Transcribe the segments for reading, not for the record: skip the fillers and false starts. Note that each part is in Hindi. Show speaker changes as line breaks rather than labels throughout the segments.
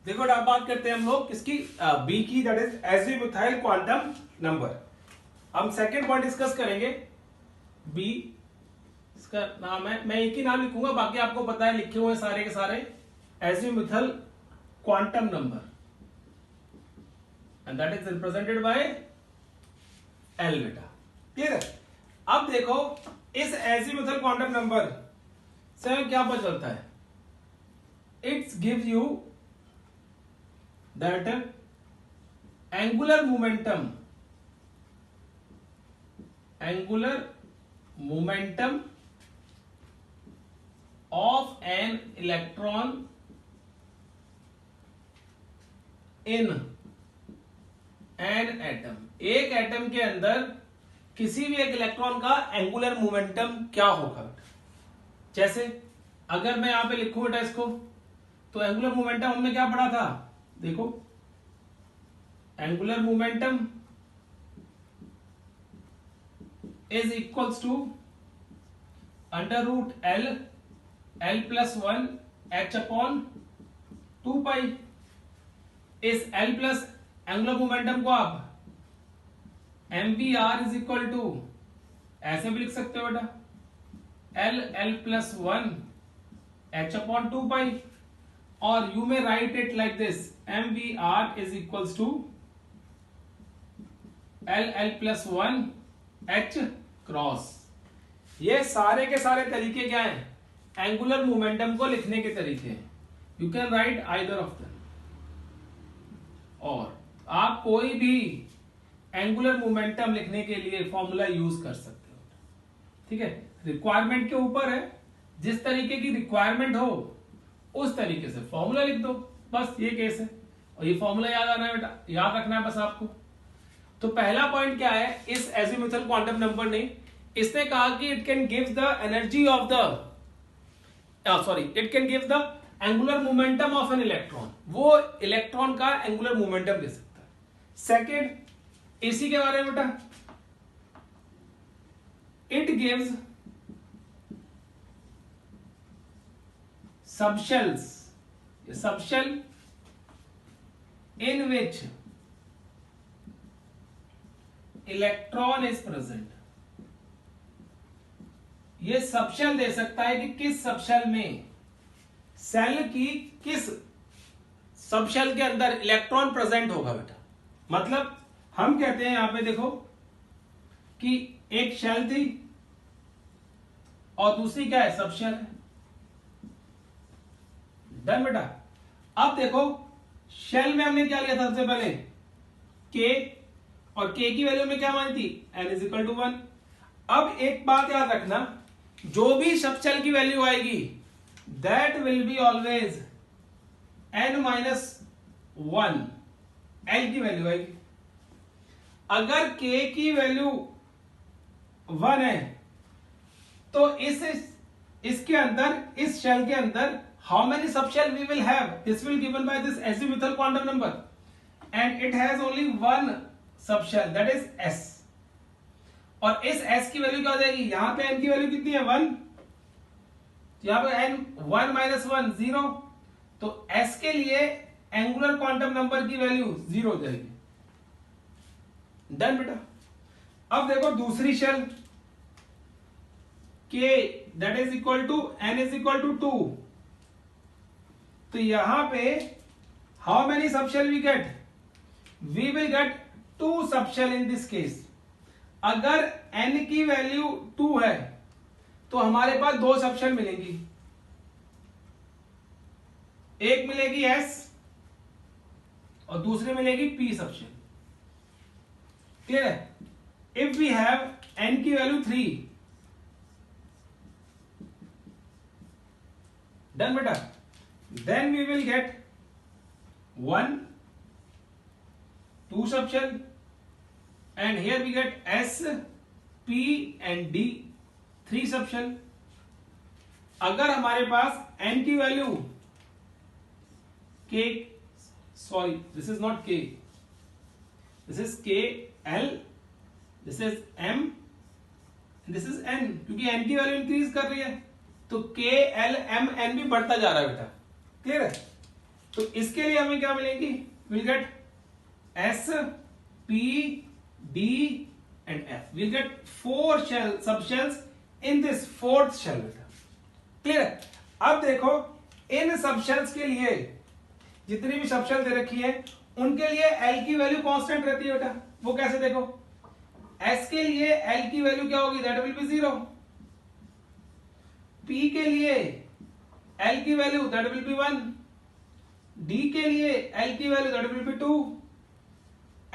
देखो अब बात करते हैं हम लोग किसकी, बी की, दैट इज एजिमुथाइल क्वांटम नंबर। हम सेकेंड पॉइंट डिस्कस करेंगे। बी इसका नाम है, मैं एक ही नाम लिखूंगा, बाकी आपको पता है लिखे हुए सारे के सारे, azimuthal quantum number, and that is represented by L बेटा। क्लियर है? अब देखो इस एजिमुथल क्वांटम नंबर से हमें क्या पता चलता है? It's gives you that angular momentum of an electron in an atom. एक एटम के अंदर किसी भी एक इलेक्ट्रॉन का एंगुलर मोमेंटम क्या होगा? जैसे अगर मैं यहां पे लिखूं बेटा इसको, तो एंगुलर मोमेंटम हमने क्या पढ़ा था? देखो, angular momentum is equals to under root l plus one h upon 2 pi. इस एल प्लस एंगुलर मोमेंटम को आप mvr इज इक्वल टू ऐसे भी लिख सकते हो बेटा, l plus one h upon 2 pi, और you may write it like this, mvr is equals to l plus one h cross. ये सारे के सारे तरीके क्या हैं? एंगुलर मोमेंटम को लिखने के तरीके हैं। You can write either of them, और आप कोई भी एंगुलर मोमेंटम लिखने के लिए फॉर्मूला यूज कर सकते हो। ठीक है, रिक्वायरमेंट के ऊपर है, जिस तरीके की रिक्वायरमेंट हो उस तरीके से फॉर्मूला लिख दो, बस ये केस है। और ये फॉर्मूला याद आना है बेटा, याद रखना है बस आपको। तो पहला पॉइंट क्या है इस एजिमुथल क्वांटम नंबर ने? इसने कहा कि it can give the energy of the it can give the angular momentum of an electron. वो इलेक्ट्रॉन का एंगुलर मोमेंटम दे सकता है। सेकेंड, इसी के बारे में बेटा, it gives subshell in which electron is present. ये सबशेल दे सकता है कि किस सबशेल में, सेल की किस सबशेल के अंदर इलेक्ट्रॉन प्रेजेंट होगा बेटा। मतलब हम कहते हैं यहां पे देखो कि एक शेल थी और दूसरी क्या है? सबशेल है। डन बेटा। अब देखो शेल में हमने क्या लिया था सबसे पहले? के, और के की वैल्यू में क्या मानी थी? n is equal to 1। अब एक बात याद रखना, जो भी सबशेल की वैल्यू आएगी that will be always n minus 1 l की वैल्यू आएगी। अगर k की वैल्यू 1 है तो इसके अंदर, इस शेल के अंदर how many subshell we will have? This will given by this azimuthal quantum number, and it has only one subshell, that is s। और इस s की वैल्यू क्या हो जाएगी? यहां पे n की वैल्यू कितनी है? 1, यहां पे n 1 माइनस 1 0, तो s के लिए एंगुलर क्वांटम नंबर की वैल्यू 0 हो जाएगी। डन बेटा। अब देखो दूसरी shell k, that is equal to n is equal to 2, तो यहां पे how many subshell we get? We will get 2 subshell in this case. अगर n की वैल्यू 2 है तो हमारे पास 2 सबशेल मिलेंगी, एक मिलेगी s और दूसरी मिलेगी p सबशेल। क्लियर है? इफ वी हैव n की वैल्यू 3, डन बेटा, then we will get 1, 2 subshell, and here we get S, P and D, 3 subshell। अगर हमारे पास n की value k, sorry this is not k, this is k l, this is m, this is n, क्योंकि n की वैल्यू इंक्रीज कर रही है तो k l m n भी बढ़ता जा रहा है बेटा। क्लियर है? तो इसके लिए हमें क्या मिलेंगी, will get S, P, D and F. We'll get 4 subshells in this 4th shell. Clear है? अब देखो इन सबशेल्स के लिए जितनी भी सबशेल दे रखी है उनके लिए L की वैल्यू कांस्टेंट रहती है बेटा। वो कैसे देखो, S के लिए L की वैल्यू क्या होगी, दैट विल बी 0। P के लिए L की value that will B 1। D के लिए L की value that will be 2।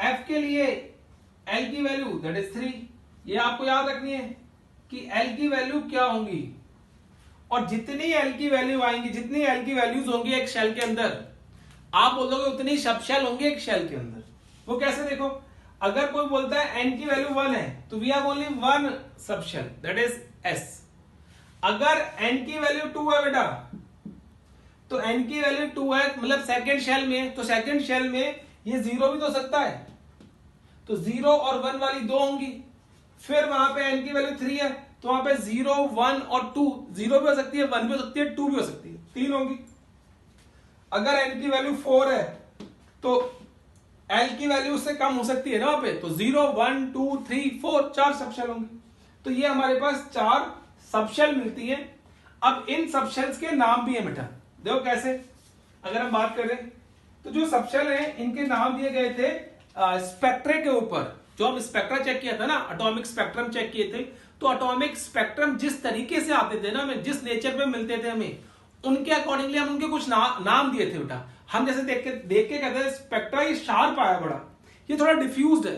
F के लिए L की वैल्यू दैट इज 3। ये आपको याद रखनी है कि L की वैल्यू क्या होंगी, और जितनी L की वैल्यू आएंगी, जितनी L की वैल्यूज होंगी एक शेल के अंदर, आप बोलोगे उतनी सब शेल होंगे एक शेल के अंदर। वो कैसे देखो, अगर कोई बोलता है n की वैल्यू 1 है तो we have only 1 subshell that is S। अगर n की वैल्यू 2 है बेटा, तो n की वैल्यू 2 है मतलब सेकेंड शेल में, तो सेकेंड शेल में ये 0 भी तो हो सकता है, तो 0 और 1 वाली 2 होंगी। फिर वहां पे n की वैल्यू 3 है तो वहां पे 0, 1 और 2, 0 भी हो सकती है, 1 भी हो सकती है, 2 भी हो सकती है, 3 होंगी। अगर n की वैल्यू 4 है तो l की वैल्यू उससे कम हो सकती है ना वहां पे, तो 0, 1, 2, 3, 4 4 सबशेल होंगे। तो ये हमारे पास 4 सबशेल मिलती है। अब इन सबशेल्स के नाम भी है बेटा, देखो कैसे। अगर हम बात करें तो जो सबशेल है इनके नाम दिए गए थे स्पेक्ट्रे के ऊपर। जो हम स्पेक्ट्रा चेक किया था ना, एटॉमिक स्पेक्ट्रम चेक किए थे, तो एटॉमिक स्पेक्ट्रम जिस तरीके से आते थे ना हमें, जिस नेचर में मिलते थे हमें, उनके अकॉर्डिंगली हम उनके कुछ नाम दिए थे बेटा। हम जैसे देख के कहते हैं स्पेक्ट्रा ये शार्प आया बड़ा, ये थोड़ा डिफ्यूज्ड है,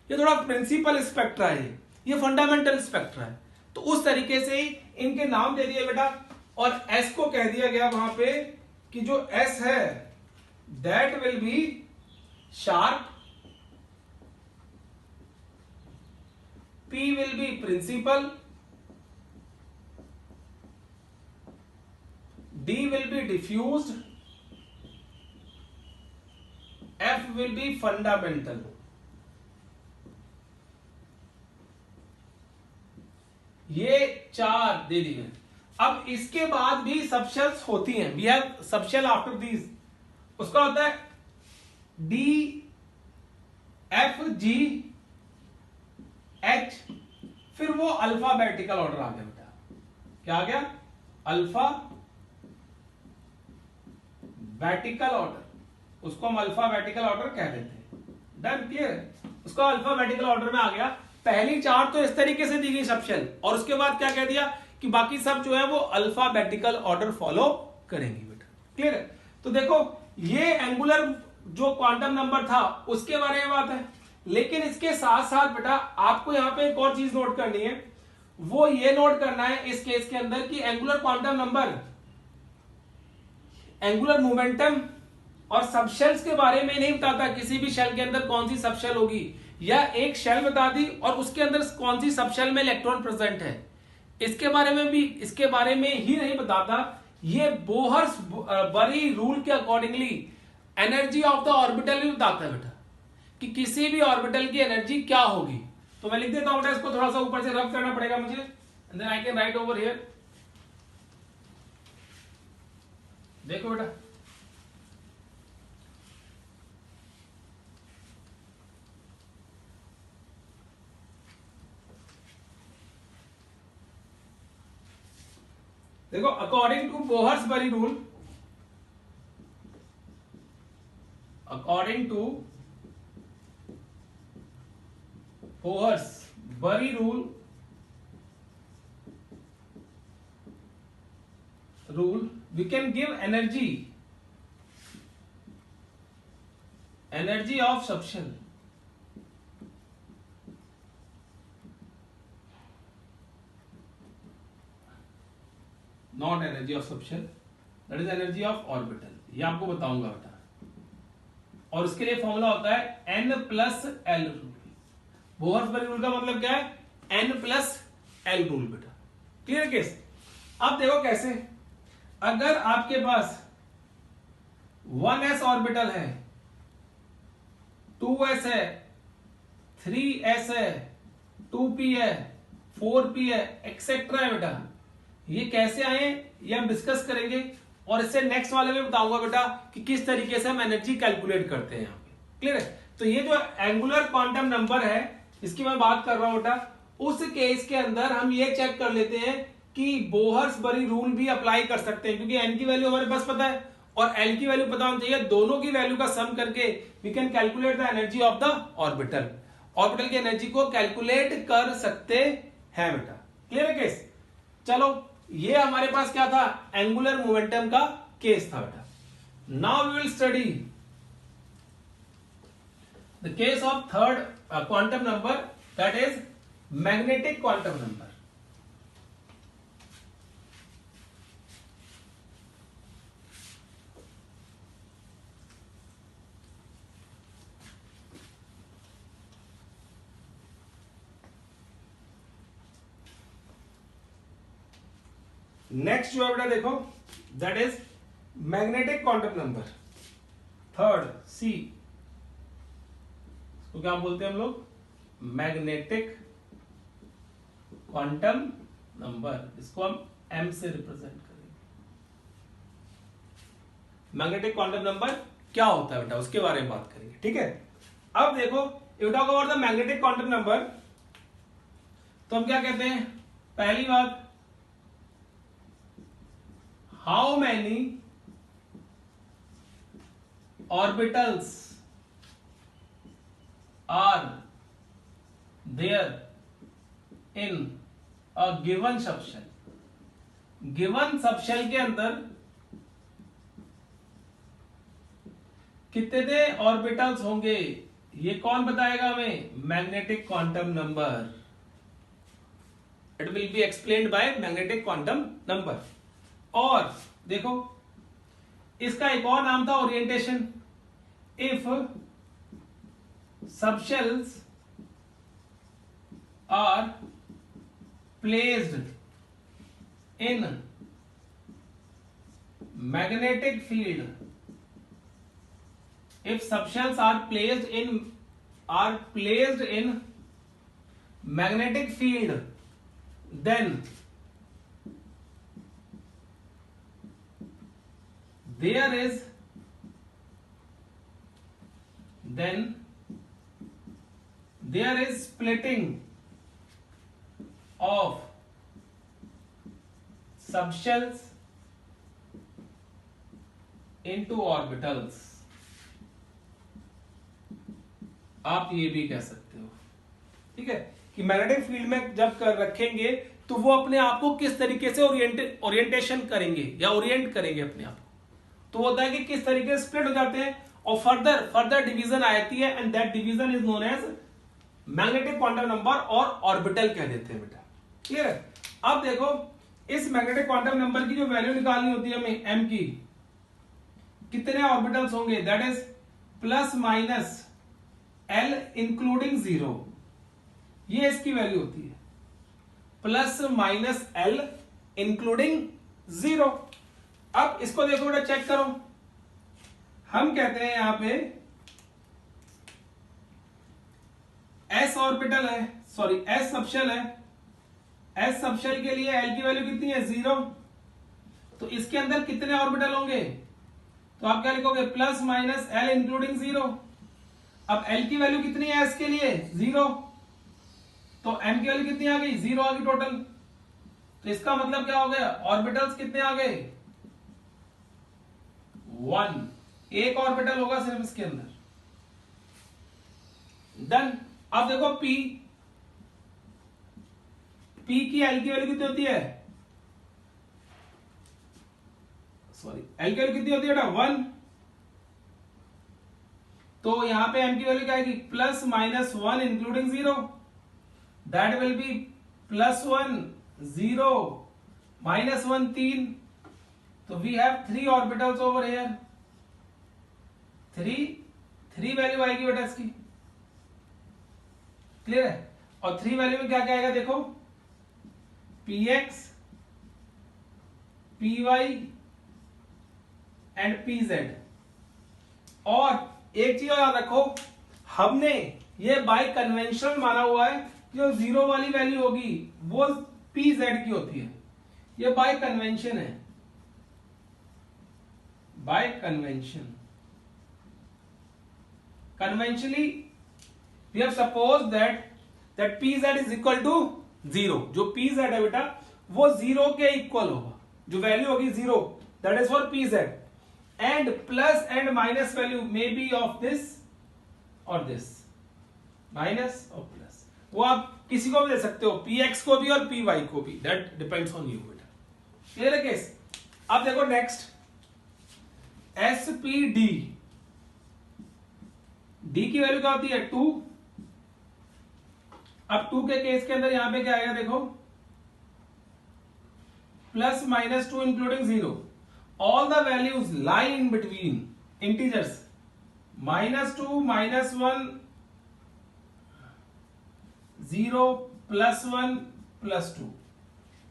ये थोड़ा प्रिंसिपल स्पेक्ट्रा है, ये फंडामेंटल स्पेक्ट्रा है। तो उस तरीके से ही इनके नाम दे दिए बेटा। और एस को कह दिया गया वहां पे कि जो एस है that will B sharp, P will be principal, D will be diffused, F will be fundamental। ये 4 दे दिए। अब इसके बाद भी सबशेल्स होती हैं, we have subshell after these. उसका होता है D, F, G, H, फिर वो अल्फाबेटिकल ऑर्डर आ गया बेटा। क्या आ गया, अल्फाबेटिकल ऑर्डर। उसको हम अल्फाबेटिकल ऑर्डर कह देते हैं। Done, clear. उसका अल्फाबेटिकल ऑर्डर में आ गया। पहली 4 तो इस तरीके से दी गई सबशेल, और उसके बाद क्या कह दिया कि बाकी सब जो है वो अल्फाबेटिकल ऑर्डर फॉलो करेंगी बेटा। क्लियर है। तो देखो ये एंगुलर जो क्वांटम नंबर था उसके बारे में बात है, लेकिन इसके साथ साथ बेटा आपको यहां पे एक और चीज नोट करनी है। वो ये नोट करना है इस केस के अंदर कि angular quantum number, angular momentum और सबशेल्स के बारे में नहीं बताता किसी भी शेल के अंदर कौन सी सबशेल होगी, या एक शेल बता दी और उसके अंदर कौन सी सबशेल में इलेक्ट्रॉन प्रेजेंट है, इसके बारे में भी, इसके बारे में ही नहीं बताता। ये बोहर्स बरी रूल के accordingly energy of the orbital भी बताता है बेटा कि किसी भी ऑर्बिटल की एनर्जी क्या होगी। तो मैं लिख देता हूं बेटा, इसको थोड़ा सा ऊपर से रब करना पड़ेगा मुझे, and then I can write over here. देखो बेटा, देखो according to Bohr's Bury rule, according to Bohr's Bury rule, we can give energy of subshell not energy of subshell, that is energy of orbital। ये आपको बताऊंगा बेटा, और उसके लिए फॉर्मूला होता है n plus L rule. Bohr's Bury rule का मतलब क्या है, n प्लस एल रूल बेटा। Clear case. अब देखो कैसे, अगर आपके पास 1s ऑर्बिटल है, 2s है, 3s है, 2p है, 4p है, एक्सेट्रा है बेटा। ये कैसे आए ये हम डिस्कस करेंगे। और इससे नेक्स्ट वाले में बताऊंगा बेटा कि किस तरीके से हम एनर्जी कैलकुलेट करते हैं यहाँ पे। क्लियर है? तो ये जो एंगुलर क्वांटम नंबर है इसकी मैं बात कर रहा हूं बेटा, उस केस के अंदर हम ये चेक कर लेते हैं कि बोहर्सबरी रूल भी अप्लाई कर सकते हैं, क्योंकि एन की वैल्यू हमारे पास पता है और एल की वैल्यू पता होना चाहिए। दोनों की वैल्यू का सम करके we can calculate the energy of the orbital. Orbital की एनर्जी को कैलकुलेट कर सकते हैं बेटा। क्लियर है केस? चलो ये हमारे पास क्या था, एंगुलर मोमेंटम का केस था बेटा। Now we will study the case of third quantum number, that is magnetic quantum number. Next जो है बेटा देखो, that is magnetic quantum number third, see, तो क्या बोलते हैं हम लोग, मैग्नेटिक क्वांटम नंबर। इसको हम एम से रिप्रेजेंट करेंगे। मैग्नेटिक क्वांटम नंबर क्या होता है बेटा, उसके बारे में बात करेंगे। ठीक है, अब देखो if talk about the magnetic quantum number, तो हम क्या कहते हैं, पहली बात, how many orbitals are there in a given subshell. Given subshell के अंदर कितने ऑर्बिटल्स होंगे, ये कौन बताएगा हमें, magnetic quantum number. It will be explained by magnetic quantum number. और देखो इसका एक और नाम था orientation. If subshells are placed in magnetic field, if subshells are placed in magnetic field, then there is splitting of subshells into orbitals। आप ये भी कह सकते हो, ठीक है, कि मैग्नेटिक फील्ड में जब कर रखेंगे तो वो अपने आप को किस तरीके से ओरिएंटेशन करेंगे या ओरिएंट करेंगे अपने आप को। तो होता है कि किस तरीके से स्प्लिट हो जाते हैं और फर्दर डिवीजन आती है, and that division is known as magnetic quantum number और ऑर्बिटल कह देते हैं बेटा। क्लियर है? अब देखो इस मैग्नेटिक क्वांटम नंबर की जो वैल्यू निकालनी होती है हमें एम की, कितने ऑर्बिटल्स होंगे, that is plus minus L including zero, ये इसकी वैल्यू होती है, plus minus L including zero. अब इसको देखो बेटा, चेक करो, हम कहते हैं यहां पे एस ऑर्बिटल है, सॉरी एस सबशेल है। एस सबशेल के लिए एल की वैल्यू कितनी है, जीरो। तो इसके अंदर कितने ऑर्बिटल होंगे, तो आप क्या लिखोगे, plus minus L including zero. अब एल की वैल्यू कितनी है एस के लिए, जीरो, तो एम की वैल्यू कितनी आ गई, जीरो आ गई टोटल। तो इसका मतलब क्या हो गया, ऑर्बिटल्स कितने आ गए, वन, एक ऑर्बिटल होगा सिर्फ इसके अंदर। डन। अब देखो पी की एल की वैल्यू कितनी होती है, सॉरी एल की वैल्यू कितनी होती है बेटा, वन। तो यहां पे एम की वैल्यू क्या आएगी, plus minus one including zero, that will be plus one, zero, minus one, तीन। तो we have three orbitals over here, three value आएगी बेटा इसकी। क्लियर है? और थ्री वैल्यू में क्या क्या आएगा देखो, p x, p y and p z. और एक चीज याद रखो, हमने ये बाय कन्वेंशनल माना हुआ है, जो जीरो वाली वैल्यू होगी वो पी जेड की होती है, ये बाय कन्वेंशन है। by convention. Conventionally we have supposed that pz is equal to 0. जो pz है बेटा वो 0 के इक्वल होगा, जो वैल्यू होगी 0, that is for pz, and plus and minus value may be of this or this, minus और प्लस, वो आप किसी को भी दे सकते हो, px को भी और py को भी, that depends on you बेटा. क्लियर है केस? अब देखो नेक्स्ट SPD, d की वैल्यू क्या होती है 2. अब 2 के केस के अंदर यहां पे क्या आएगा देखो, plus minus 2 including 0, all the values lie in between integers, -2 -1 0 +1 +2.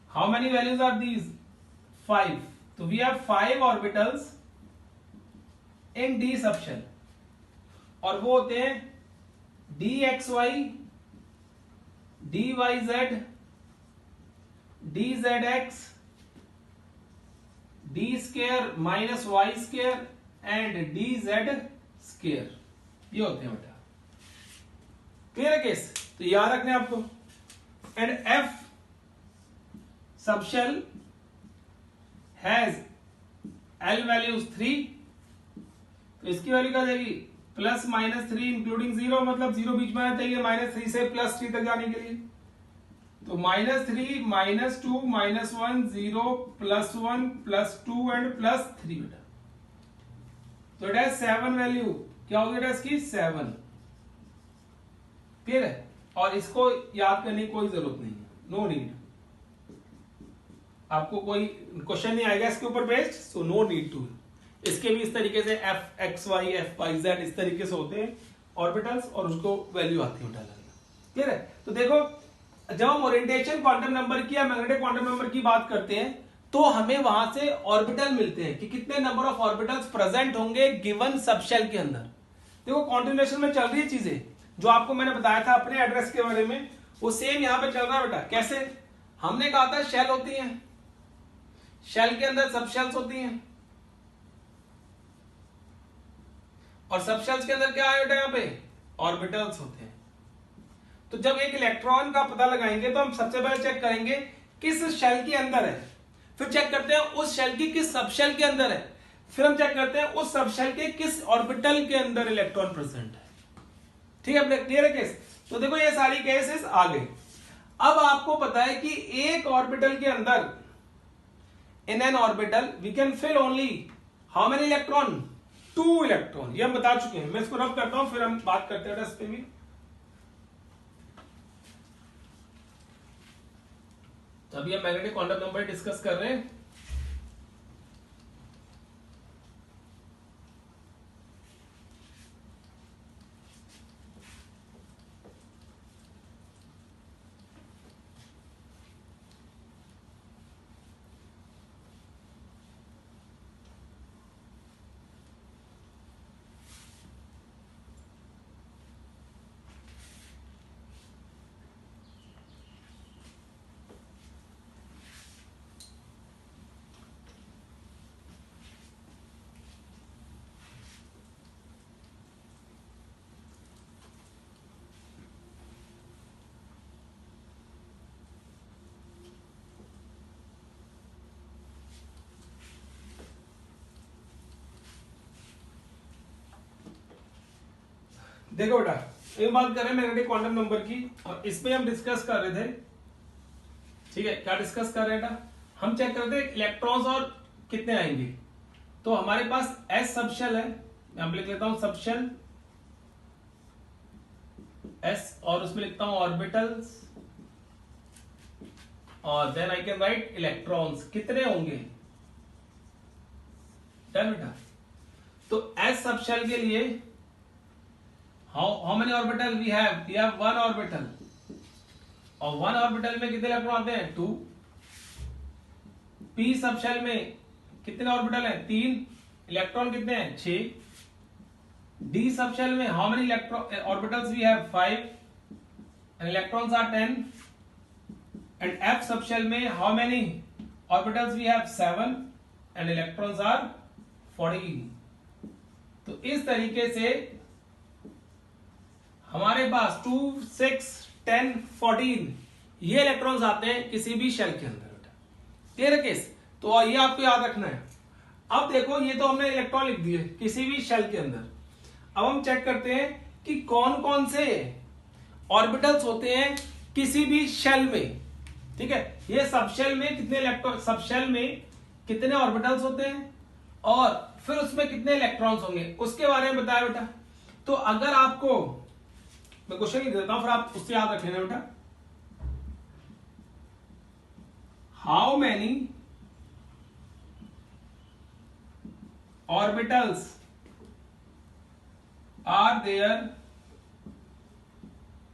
How many values are these? 5. तो we have 5 orbitals in d subshell, और वो होते हैं dxy, dyz, dzx, d square minus y square and dz square. ये होते हैं बेटा. क्लियर है केस? तो याद रखने आपको. And f subshell has l values 3, तो इसकी वैल्यू क्या जाएगी प्लस माइनस 3 इंक्लूडिंग 0, मतलब 0 बीच में आना चाहिए -3 से +3 तक जाने के लिए. तो -3 -2 -1 0 +1 +2 एंड +3 बेटा. तो इट हैज 7 वैल्यू. क्या होगी बेटा इसकी? 7. क्लियर है? और इसको याद करने की कोई जरूरत नहीं है, नो नीड. आपको कोई क्वेश्चन नहीं आएगा इसके ऊपर based, so no need to. इसके भी इस तरीके से fxy fyz इस तरीके से होते हैं ऑर्बिटल्स, और उसको वैल्यू आती है डालने. क्लियर है? तो देखो जब हम ओरिएंटेशन क्वांटम नंबर की या मैग्नेटिक क्वांटम नंबर की बात करते हैं तो हमें वहां से ऑर्बिटल मिलते हैं कि कितने नंबर ऑफ ऑर्बिटल्स प्रेजेंट होंगे गिवन सबशेल के अंदर. देखो कॉन्टिन्यूएशन में चल रही है चीजें, जो आपको मैंने बताया था अपने एड्रेस के बारे में, वो सेम यहां पे चल रहा है बेटा. कैसे? हमने कहा था शेल होती है, शेल के अंदर सबशेल्स होती हैं, और सबशेल्स के अंदर क्या है बेटा? यहाँ पे ऑर्बिटल्स होते हैं. तो जब एक इलेक्ट्रॉन का पता लगाएंगे तो हम सबसे पहले चेक करेंगे किस शेल के अंदर है, फिर चेक करते हैं उस शेल की किस सबशेल के अंदर है, फिर हम चेक करते हैं उस सबशेल के किस ऑर्बिटल के अंदर इलेक्ट्रॉन प्रेजेंट है. ठीक है? क्लियर है केस? तो देखो ये सारी केसेस आ गए. अब आपको पता है कि एक ऑर्बिटल के अंदर, in an orbital we can fill only how many electron? 2 electron. ये हम बता चुके हैं. मैं इसको रब करता हूं, फिर हम बात करते हैं इस पे भी. अभी हम मैग्नेटिक क्वांटम नंबर डिस्कस कर रहे हैं. देखो बेटा, एक बात कर रहे हैं मैग्नेटिक क्वांटम नंबर की, और इसमें हम डिस्कस कर रहे थे. ठीक है? क्या डिस्कस कर रहे हैं बेटा? हम चेक करते हैं इलेक्ट्रॉन्स और कितने आएंगे. तो हमारे पास एस सबशेल है, मैं लिख लेता हूं सबशेल एस, और उसमें लिखता हूं ऑर्बिटल्स, और then I can write electrons. कितने होंगे? डन बेटा. तो एस सबशेल के लिए how many orbital we have 1 orbital, और 1 ऑर्बिटल में कितने इलेक्ट्रॉन आते हैं? 2. p सबशेल में कितने ऑर्बिटल हैं? 3. इलेक्ट्रॉन कितने हैं? 6. d सबशेल में how many orbitals we have? 5, and electrons are 10. and f subshell में how many orbitals we have? 7, and electrons are 14। तो इस तरीके से हमारे पास 2, 6, 10, 14 ये इलेक्ट्रॉन्स आते हैं किसी भी शेल के अंदर बेटा। क्लियर है केस? तो ये आपको याद रखना है। अब देखो ये तो हमने इलेक्ट्रॉन लिख दिए किसी भी शेल के अंदर। अब हम चेक करते हैं कि कौन कौन से ऑर्बिटल्स होते हैं किसी भी शेल में। ठीक है, ये सब शेल में कितने इलेक्ट्रॉन, सब शेल में कितने ऑर्बिटल्स होते हैं और फिर उसमें कितने इलेक्ट्रॉन्स होंगे उसके बारे में बताया बेटा। तो अगर आपको मैं क्वेश्चन लिख देता हूं, फिर आप उससे याद रख लेना बेटा। How many orbitals are there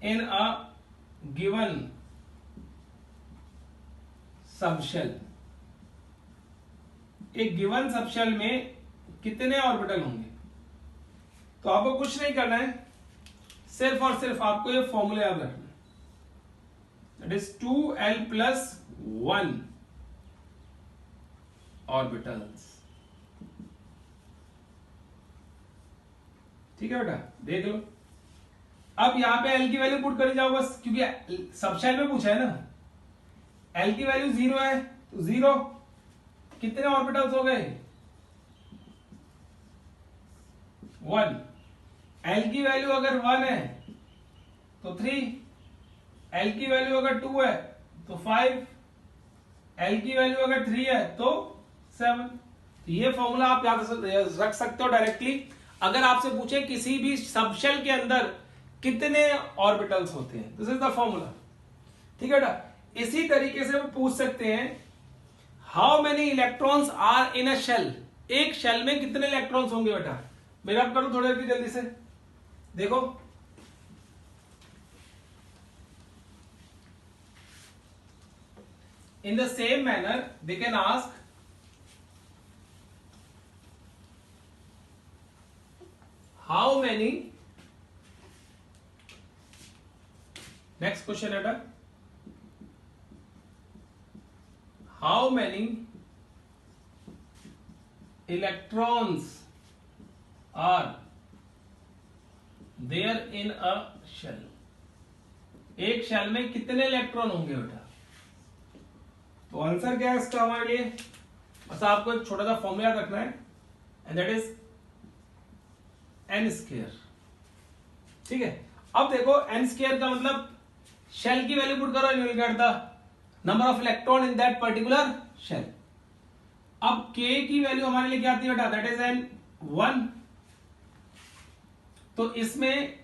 in a given subshell. एक गिवन सबशेल में कितने ऑर्बिटल होंगे? तो आपको कुछ नहीं करना है, सिर्फ और सिर्फ आपको ये फॉर्मूला याद रखना है, दैट इज 2l+1 ऑर्बिटल्स। ठीक है बेटा, देख लो। अब यहां पे एल की वैल्यू पुट कर जाओ बस, क्योंकि सबशेल में पूछा है ना। एल की वैल्यू 0 है तो 0, कितने ऑर्बिटल्स हो गए? 1। एल की वैल्यू अगर 1 है तो 3, एल की वैल्यू अगर 2 है तो 5, एल की वैल्यू अगर 3 है तो 7। तो ये फॉर्मूला आप याद रख सकते हो डायरेक्टली। अगर आपसे पूछे किसी भी सबशेल के अंदर कितने ऑर्बिटल्स होते हैं, दिस इज द फॉर्मूला। ठीक है बेटा, इसी तरीके से हम पूछ सकते हैं how many electrons are in a shell. एक शेल में कितने इलेक्ट्रॉन्स होंगे बेटा? मेरा आप करो थोड़ी देर जल्दी से, देखो। In the same manner they can ask how many, next question है how many electrons are there in a shell। एक शेल में कितने इलेक्ट्रॉन होंगे बेटा? तो आंसर क्या है इसका हमारे लिए? बस आपको एक छोटा सा फॉर्मूला रखना है, and that is N square. ठीक है, अब देखो एन स्क्वायर का मतलब शेल की वैल्यू पुट करो, you will get the number of electron in that particular shell. अब k की वैल्यू हमारे लिए क्या आती है बेटा? That is n 1। तो इसमें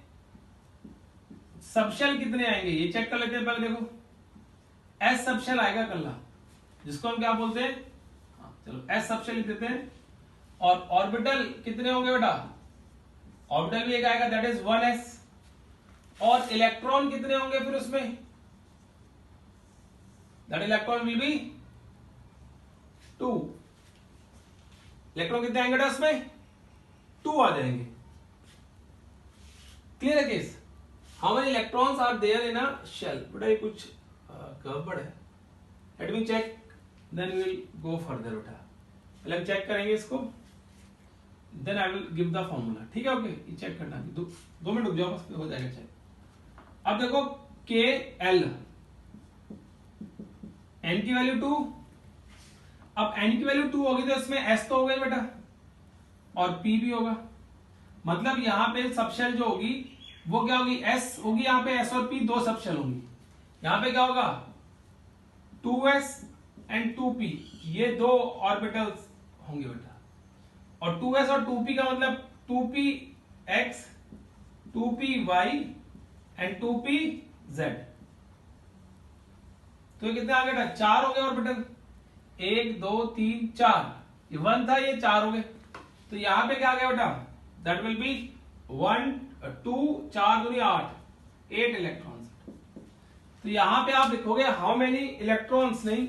सबशेल कितने आएंगे ये चेक कर लेते हैं पहले। देखो एस सबशेल आएगा कल्ला, जिसको हम क्या बोलते हैं, चलो एस सबशेल लिख देते हैं। और ऑर्बिटल कितने होंगे बेटा? ऑर्बिटल भी एक आएगा, दैट इज 1s। और इलेक्ट्रॉन कितने होंगे फिर उसमें? That electron will be 2। Electron कितने आएंगे उसमें? 2 आ जाएंगे। क्लियर है case? How many electrons are there in a shell. बेटा ये कुछ गड़बड़ है, let me check then we will go further. बेटा पहले हम चेक करेंगे इसको, then I will give the formula. ठीक है, ओके, ये चेक करना। 2 मिनट रुक जाओ, बस हो जाएगा चेक। अब देखो के एल, एन की वैल्यू 2। अब एन की वैल्यू 2 होगी तो इसमें एस तो हो गई बेटा, और पी भी होगा। मतलब यहां पे सबशेल जो होगी वो क्या होगी? एस होगी। यहां पे एस और पी 2 सबशेल होंगी। यहां पे क्या होगा? 2s एंड 2p, ये 2 ऑर्बिटल्स होंगे बेटा। और 2s और 2p का मतलब 2px, 2py एंड 2pz। तो ये कितने आ गए? 4 हो गए ऑर्बिटल। 1 2 3 4, ये 1 था, ये 4 हो गए। तो यहां पे क्या आ गया बेटा? दैट विल बी 1 2 4 दूनी 8, 8 इलेक्ट्रॉन्स। तो यहां पे आप लिखोगे हाउ मेनी इलेक्ट्रॉन्स, नहीं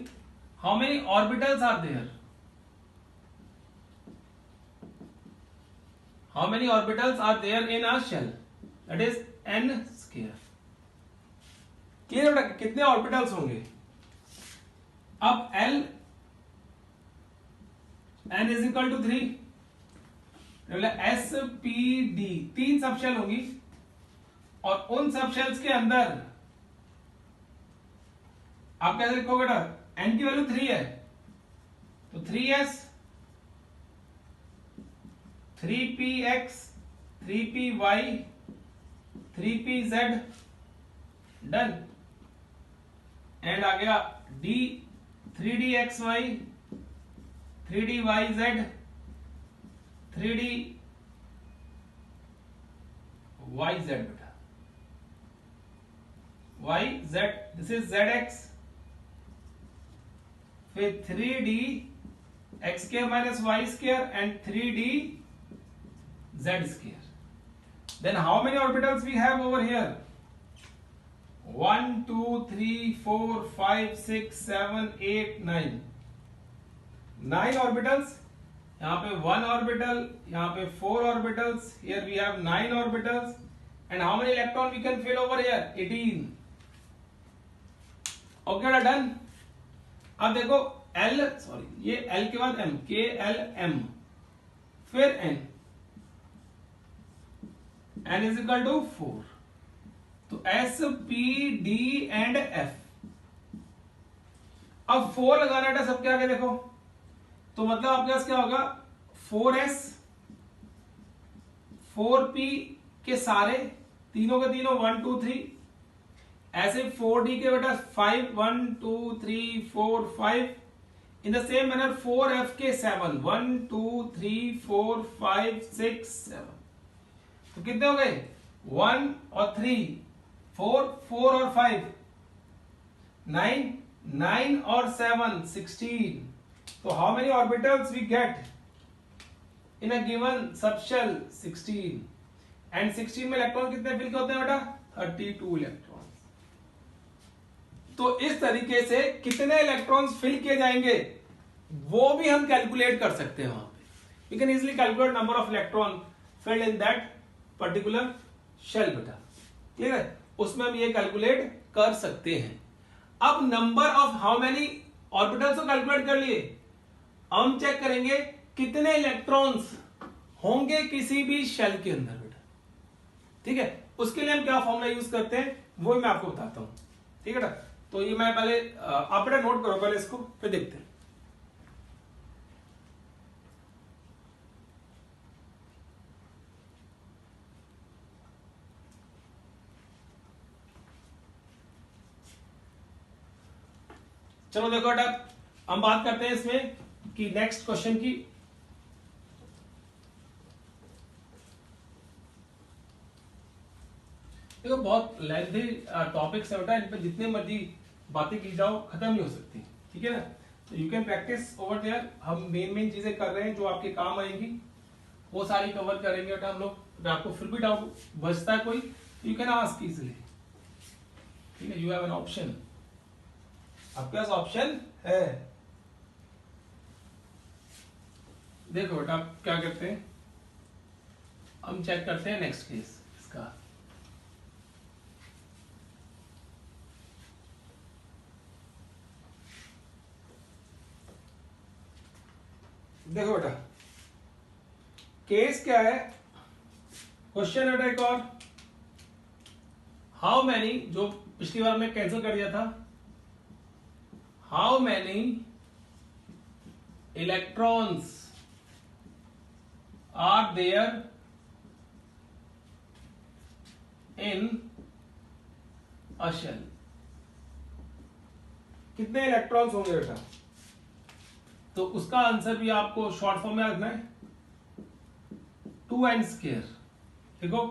how many orbitals are there. How many orbitals are there in a shell, that is n square. Clear बेटा? कितने ऑर्बिटल्स होंगे? अब l n is equal to 3, s p d, 3 सब शेल होंगी और उन सब शेल्स के अंदर आप कैसे लिखोगे बेटा, एन की वैल्यू 3 है तो 3s 3px 3py 3pz done. And आ गया d 3dxy 3dyz 3dyz बेटा yz, दिस इज zx, फिर 3d x square minus y square and 3d z square. Then how many orbitals we have over here? 1 2 3 4 5 6 7 8 9, 9 orbitals. यहाँ पे 1 orbital, यहाँ पे 4 orbitals, here we have 9 orbitals, and how many electron we can fill over here? 18. Okay, done. अब देखो L, सॉरी ये L के बाद M, K L M, फिर N, N is equal to 4. तो S P D and F. अब 4 लगाना है सबके आगे देखो, तो मतलब आपके पास क्या होगा 4s 4p के सारे तीनों के तीनों 1 2 3, ऐसे 4d के बेटा 5 1 2 3 4 5, in the same manner 4f के 7 1 2 3 4 5 6 7, तो कितने हो गए 1 और 3 4 4 और 5 9 9 और 7 16. So how many orbitals we get in a given subshell? 16. And 16 में इलेक्ट्रॉन कितने फिल के होते हैं बेटा 32 इलेक्ट्रॉन्स. तो इस तरीके से कितने इलेक्ट्रॉन्स फिल किए जाएंगे वो भी हम कैलकुलेट कर सकते हैं. वहां पे we can easily calculate number of electron filled in that particular shell बेटा. क्लियर है, उसमें हम ये कैलकुलेट कर सकते हैं. अब number of how many orbitals को कैलकुलेट कर लिए, हम चेक करेंगे कितने इलेक्ट्रॉन्स होंगे किसी भी शेल के अंदर बेटा. ठीक है, उसके लिए हम क्या फॉर्मूला यूज करते हैं वो मैं आपको बताता हूं. ठीक है बेटा, तो ये मैं पहले आप बेटा नोट करो पहले इसको, फिर देखते हैं. चलो देखो बेटा, हम बात करते हैं इसमें कि नेक्स्ट क्वेश्चन की. देखो बहुत लेंथी टॉपिक्स है बेटा, इन पर जितने मर्जी बातें की जाओ खत्म नहीं हो सकती. ठीक है ना, तो you can practise over there. हम मेन चीजें कर रहे हैं जो आपके काम आएंगी वो सारी कवर करेंगे बेटा हम लोग. अगर आपको फिर भी डाउट बचता है कोई, यू कैन आस्क इजीली. ठीक है, यू हैव एन ऑप्शन, आपके पास ऑप्शन है. देखो बेटा आप क्या करते हैं, हम चेक करते हैं नेक्स्ट केस इसका. देखो बेटा केस क्या है, क्वेश्चन बेटा एक और, हाउ मैनी, जो पिछली बार में कैंसिल कर दिया था, how many electrons are there in a shell. कितने इलेक्ट्रॉन्स होंगे बेटा, तो उसका आंसर भी आपको शॉर्ट फॉर्म में रखना है 2n². देखो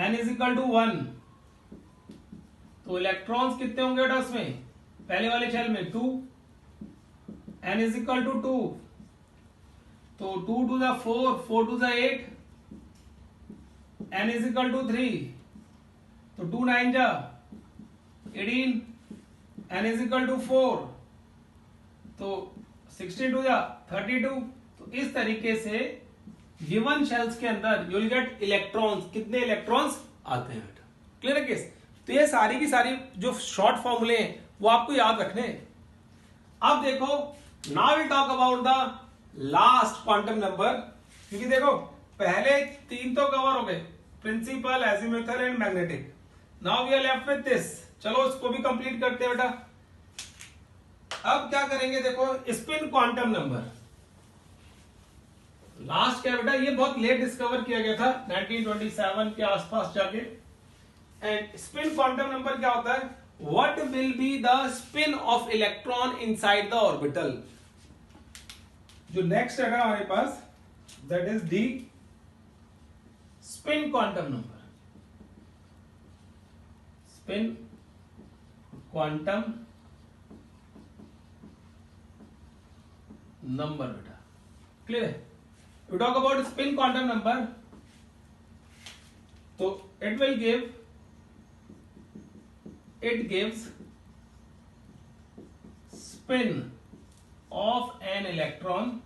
n इज इक्वल टू 1, तो इलेक्ट्रॉन्स कितने होंगे बेटा उसमें, पहले वाले शेल में 2, n इज इक्वल टू 2, तो 2 to the 4, 4 to the 8, n is equal to 3, तो 2 9 जा 18, n is equal to 4, तो 16 2 जा 32. तो इस तरीके से गिवन शेल्स के अंदर यू विल गेट इलेक्ट्रॉन्स, कितने इलेक्ट्रॉन्स आते हैं बेटा. क्लियर है केस. तो ये सारी की सारी जो शॉर्ट फॉर्मूले हैं वो आपको याद रखने हैं. अब देखो, now will talk about the last quantum number क्योंकि देखो पहले 3 तो कवर हो गए, principal, azimuthal and magnetic. Now we are left with this. चलो इसको भी कंप्लीट करते हैं बेटा। अब क्या करेंगे, देखो स्पिन क्वांटम नंबर। लास्ट क्या बेटा, ये बहुत लेट डिस्कवर किया गया था 1927 के आसपास जाके। एंड स्पिन क्वांटम नंबर क्या होता है, what will be the spin of electron inside the orbital. जो नेक्स्ट है हमारे पास, that is the spin quantum number. Spin quantum number बेटा, क्लियर है। We talk about spin quantum number, so it gives spin of an electron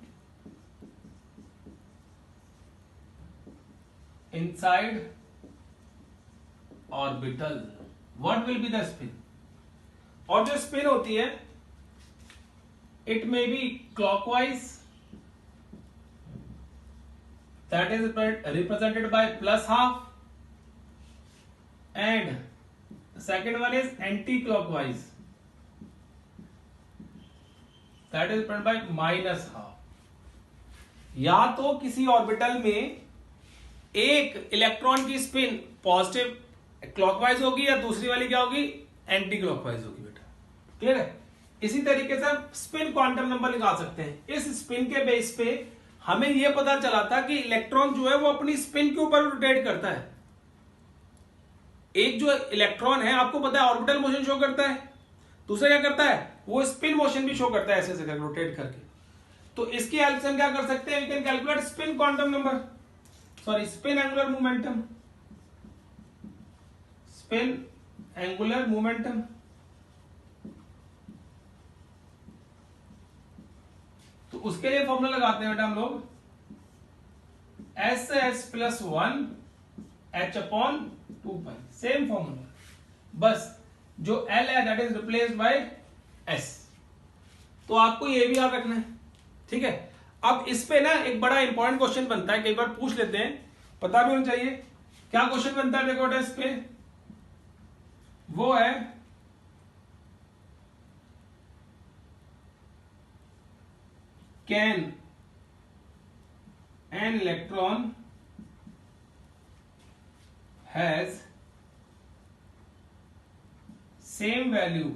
inside orbital. What will be the spin? और जो spin होती है, it may be clockwise, that is represented by plus half, and the second one is anti-clockwise, that is represented by minus half। या तो किसी ऑर्बिटल में एक इलेक्ट्रॉन की स्पिन पॉजिटिव क्लॉकवाइज होगी या दूसरी वाली क्या होगी, एंटी क्लॉकवाइज होगी बेटा, क्लियर है। इसी तरीके से हम स्पिन क्वांटम नंबर निकाल सकते हैं। इस स्पिन के बेस पे हमें यह पता चला था कि इलेक्ट्रॉन जो है वो अपनी स्पिन के ऊपर रोटेट करता है। एक जो इलेक्ट्रॉन है आपको पता है ऑर्बिटल मोशन शो करता है, दूसरा क्या करता है, वो स्पिन मोशन भी शो करता है ऐसे ऐसे रोटेट करके। तो इसकी हेल्प से हम क्या कर सकते हैं, we can calculate spin quantum number, sorry spin angular momentum, spin angular momentum. तो उसके लिए फॉर्मूला लगाते हैं बेटा हम लोग, SS प्लस 1 H अपॉन 2 पाई, सेम फॉर्मूला, बस जो L है that is replaced by S। तो आपको ये भी याद रखना है, ठीक है। अब इस पे ना एक बड़ा इंपॉर्टेंट क्वेश्चन बनता है, कई बार पूछ लेते हैं, पता भी होना चाहिए। क्या क्वेश्चन बनता है देखो बेटा इस पे, वो है can an electron has same value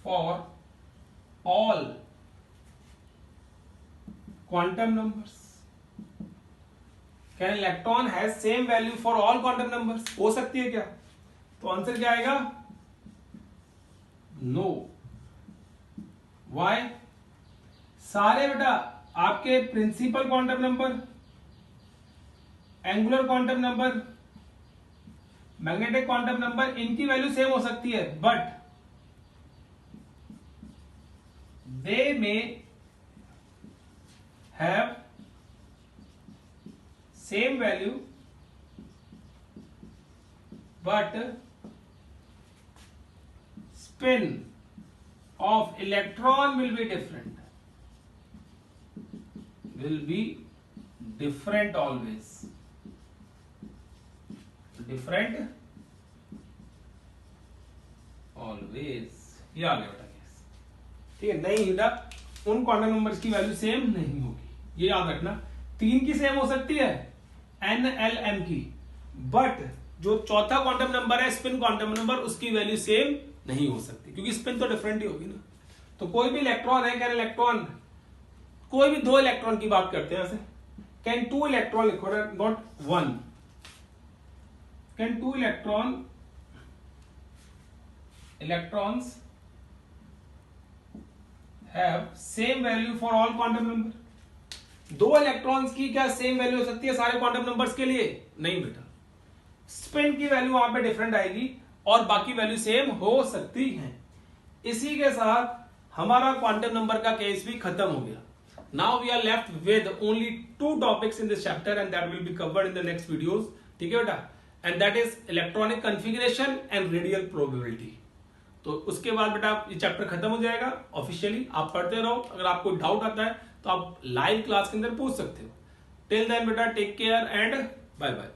for all quantum numbers? Can electron has same value for all quantum numbers? हो सकती है क्या? तो आंसर क्या आएगा, नो। Why? सारे बेटा आपके principal quantum number, angular quantum number, magnetic quantum number, इनकी वैल्यू सेम हो सकती है, but they may have same value but spin of electron will be different, always different always। ये आ गया बेटा केस, ठीक है। नहीं बेटा उन क्वांटम नंबर्स की वैल्यू सेम नहीं होगी, ये याद रखना। 3 की सेम हो सकती है NLM की, बट जो चौथा क्वांटम नंबर है स्पिन क्वांटम नंबर, उसकी वैल्यू सेम नहीं हो सकती, क्योंकि स्पिन तो डिफरेंट ही होगी ना। तो कोई भी इलेक्ट्रॉन है, कैन इलेक्ट्रॉन, कोई भी 2 इलेक्ट्रॉन की बात करते हैं ऐसे, कैन 2 इलेक्ट्रॉन लिखो, not 1, can 2 electrons have same value for all quantum number. 2 electrons की क्या सेम वैल्यू हो सकती है सारे क्वांटम नंबर्स के लिए? नहीं बेटा, स्पिन की वैल्यू वहां पे डिफरेंट आएगी और बाकी वैल्यू सेम हो सकती है। इसी के साथ हमारा क्वांटम नंबर का केस भी खत्म हो गया। Now we are left with only 2 topics in this chapter and that will be covered in the next videos, ठीक है बेटा, and that is electronic configuration and radial probability. तो उसके बाद बेटा ये चैप्टर खत्म हो जाएगा ऑफिशियली। आप पढ़ते रहो, अगर आपको डाउट आता है तो आप लाइव क्लास के अंदर पूछ सकते हो। टिल देन बेटा take care and bye bye.